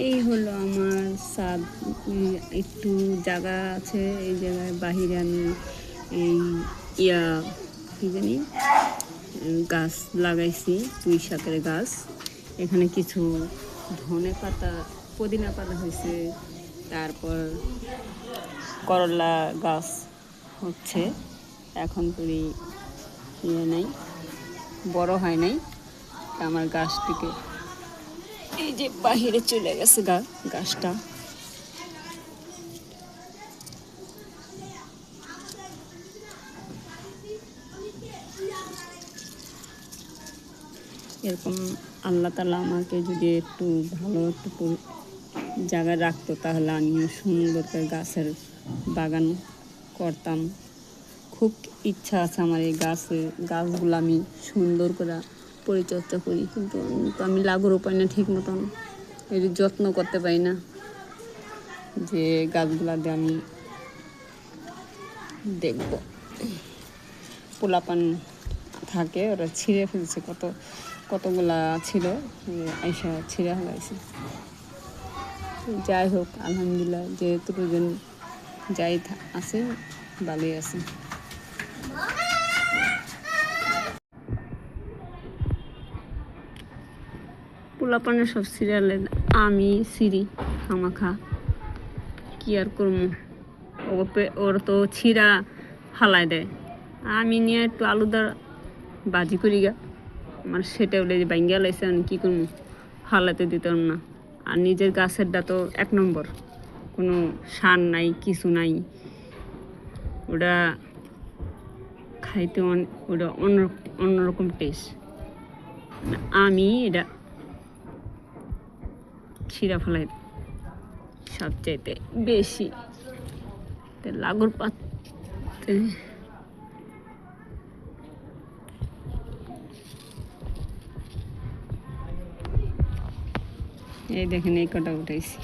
এই হলো আমার ছাদ। একটু জায়গা আছে, এই জায়গায় বাহিরে আমি এই কি জানি গাছ লাগাইছি, পুঁই শাকের গাছ। এখানে কিছু ধনে পাতা, পুদিনা পাতা হয়েছে, তারপর করলা গাছ হচ্ছে। এখন তুই নাই, বড় হয় নাই। আমার গাছটিকে এই যে বাহিরে চলে গেছে গাছটা। এরকম আল্লাহ তাআলা আমাকে যদি একটু ভালো একটু জায়গা রাখতো, তাহলে আমিও সুন্দর করে গাছের বাগান করতাম। খুব ইচ্ছা আছে আমার এই গাছগুলো আমি সুন্দর করে পরিচর্যা করি, কিন্তু আমি লাগু রোপাই না ঠিক মতন, এর যত্ন করতে পারি না। যে গাছগুলা দিয়ে আমি দেখব, পোলাপান থাকে, ওরা ছিঁড়ে ফেলছে, কতগুলা ছিল, আইসা ছিঁড়ে ফেলাইছে। যাই হোক, আলহামদুলিল্লাহ, যেহেতু যাই আছে ভালোই আছে। পোলাপানের সব সিরিয়ালে আমি সিঁড়ি খামাখা, কি আর করবো, ওর তো ছিঁড়া ফালাই দেয়। আমি নিয়ে একটু আলুদার বাজি করি গা, আমার সেটা বলে যে বাইঙ্গা লাইছে, আমি কী করবো, ফালাতে দিতাম না। আর নিজের গাছেরটা তো এক নম্বর, কোনো সার নাই, কিছু নাই, ওটা খাইতে ওটা অন্যরকম টেস্ট। আমি এটা ছিঁড়া ফেলাই সবচাইতে বেশি। লাগুর পাতে এই দেখেন, এই কটা উঠাইছি।